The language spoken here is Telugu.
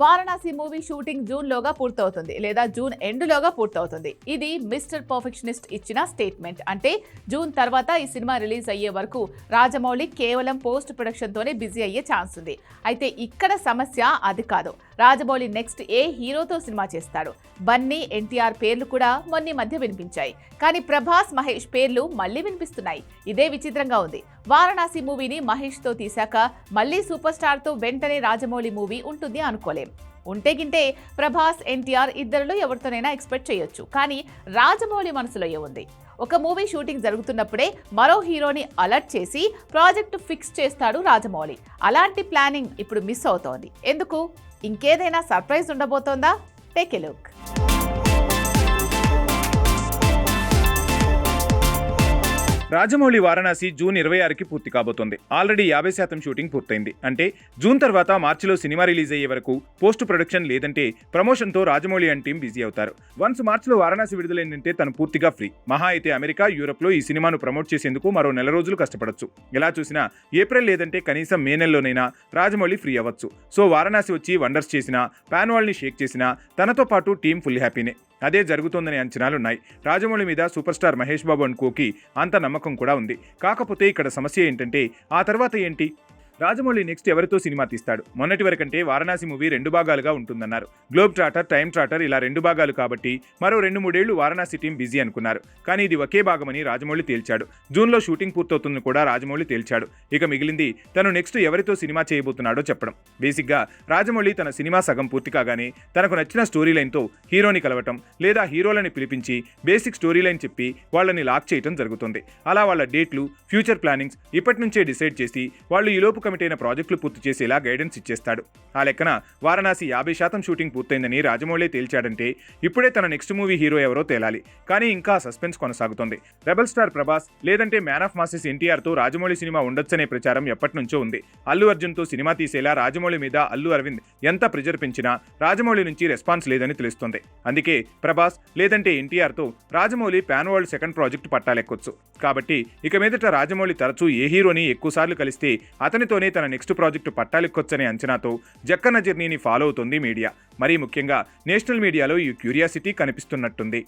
వారణాసి మూవీ షూటింగ్ జూన్ లోగా పూర్తవుతుంది లేదా జూన్ ఎండ్ లోగా పూర్తవుతుంది. ఇది మిస్టర్ పర్ఫెక్షనిస్ట్ ఇచ్చిన స్టేట్మెంట్. అంటే జూన్ తర్వాత ఈ సినిమా రిలీజ్ అయ్యే వరకు రాజమౌళి కేవలం పోస్ట్ ప్రొడక్షన్ తోనే బిజీ అయ్యే ఛాన్స్ ఉంది. అయితే ఇక్కడ సమస్య అది కాదు. రాజమౌళి నెక్స్ట్ ఏ హీరోతో సినిమా చేస్తాడు? బన్నీ, ఎన్టీఆర్ పేర్లు కూడా మొన్న మధ్య వినిపించాయి. కానీ ప్రభాస్, మహేష్ పేర్లు మళ్లీ వినిపిస్తున్నాయి. ఇదే విచిత్రంగా ఉంది. వారణాసి మూవీని మహేష్ తో తీశాక మళ్లీ సూపర్ స్టార్ తో వెంటనే రాజమౌళి మూవీ ఉంటుంది అనుకోలేం. ఉంటే గింటే ప్రభాస్, ఎన్టీఆర్ ఇద్దరిలో ఎవరితోనైనా ఎక్స్పెక్ట్ చేయొచ్చు. కానీ రాజమౌళి మనసులో ఏముంది? ఒక మూవీ షూటింగ్ జరుగుతున్నప్పుడే మరో హీరోని అలర్ట్ చేసి ప్రాజెక్టు ఫిక్స్ చేస్తాడు రాజమౌళి. అలాంటి ప్లానింగ్ ఇప్పుడు మిస్ అవుతోంది. ఎందుకు? ఇంకేదైనా సర్ప్రైజ్ ఉండబోతోందా? Take a look. Rajamouli Varanasi June 26కి పూర్తి కాబోతోంది. ఆల్రెడీ 50% షూటింగ్ పూర్తయింది. అంటే జూన్ తర్వాత మార్చిలో సినిమా రిలీజ్ అయ్యే వరకు పోస్ట్ ప్రొడక్షన్ లేదంటే ప్రమోషన్ తో రాజమౌళి అండ్ టీం బిజీ అవుతారు. వన్స్ మార్చిలో వారణాసి విడుదలైందంటే తను పూర్తిగా ఫ్రీ. మహా అయితే అమెరికా, యూరోప్ లో ఈ సినిమాను ప్రమోట్ చేసేందుకు మరో నెల రోజులు కష్టపడొచ్చు. ఎలా చూసినా ఏప్రిల్ లేదంటే కనీసం మే నెలలోనైనా రాజమౌళి ఫ్రీ అవ్వచ్చు. సో వారణాసి వచ్చి వండర్స్ చేసినా, పాన్ వాల్ ని షేక్ చేసినా తనతో పాటు టీం ఫుల్ హ్యాపీనే. అదే జరుగుతోందనే అంచనాలున్నాయి. రాజమౌళి మీద super star Mahesh Babu and కోకి అంత నమ్మకం కూడా ఉంది. కాకపోతే ఇక్కడ సమస్య ఏంటంటే ఆ తర్వాత ఏంటి? రాజమౌళి నెక్స్ట్ ఎవరితో సినిమా తీస్తాడు? మొన్నటి వరకంటే వారణాసి మూవీ 2 భాగాలుగా ఉంటుందన్నారు. గ్లోబ్ ట్రాటర్, టైమ్ ట్రాటర్ ఇలా 2 భాగాలు కాబట్టి మరో 2-3 ఏళ్లు వారణాసి టీం బిజీ అనుకున్నారు. కానీ ఇది ఒకే భాగమని రాజమౌళి తేల్చాడు. జూన్లో షూటింగ్ పూర్తవుతుందని కూడా రాజమౌళి తేల్చాడు. ఇక మిగిలింది తను నెక్స్ట్ ఎవరితో సినిమా చేయబోతున్నాడో చెప్పడం. బేసిక్గా రాజమౌళి తన సినిమా సగం పూర్తి కాగానే తనకు నచ్చిన స్టోరీ లైన్తో హీరోని కలవటం లేదా హీరోలని పిలిపించి బేసిక్ స్టోరీ లైన్ చెప్పి వాళ్ళని లాక్ చేయటం జరుగుతుంది. అలా వాళ్ళ డేట్లు, ఫ్యూచర్ ప్లానింగ్స్ ఇప్పటి నుంచే డిసైడ్ చేసి వాళ్ళు ఈలోపు కమిట్ అయిన ప్రాజెక్టులు పూర్తి చేసేలా గైడెన్స్ ఇచ్చేస్తాడు. ఆ లెక్కన వారణాసి 50% షూటింగ్ పూర్తయిందని రాజమౌళి తేల్చాడంటే ఇప్పుడే తన నెక్స్ట్ మూవీ హీరో ఎవరో తేలాలి. కానీ ఇంకా సస్పెన్స్ కొనసాగుతోంది. రెబల్ స్టార్ ప్రభాస్ లేదంటే మ్యాన్ ఆఫ్ మాసెస్ ఎన్టీఆర్ తో రాజమౌళి సినిమా ఉండొచ్చనే ప్రచారం ఎప్పటి నుంచో ఉంది. అల్లు అర్జున్ తో సినిమా తీసేలా రాజమౌళి మీద అల్లు అరవింద్ ఎంత ప్రెజర్ పెంచినా రాజమౌళి నుంచి రెస్పాన్స్ లేదని తెలుస్తోంది. అందుకే ప్రభాస్ లేదంటే ఎన్టీఆర్ తో Rajamouli pan world second project పట్టాలెక్కొచ్చు. కాబట్టి ఇక మీదట రాజమౌళి తరచూ ఏ హీరోని ఎక్కువసార్లు కలిస్తే అతనితోనే తన నెక్స్ట్ ప్రాజెక్టు పట్టాలెక్కొచ్చనే అంచనాతో జక్కన్న జర్నీని ఫాలో అవుతోంది మీడియా. మరీ ముఖ్యంగా నేషనల్ మీడియాలో ఈ క్యూరియాసిటీ కనిపిస్తున్నట్టుంది.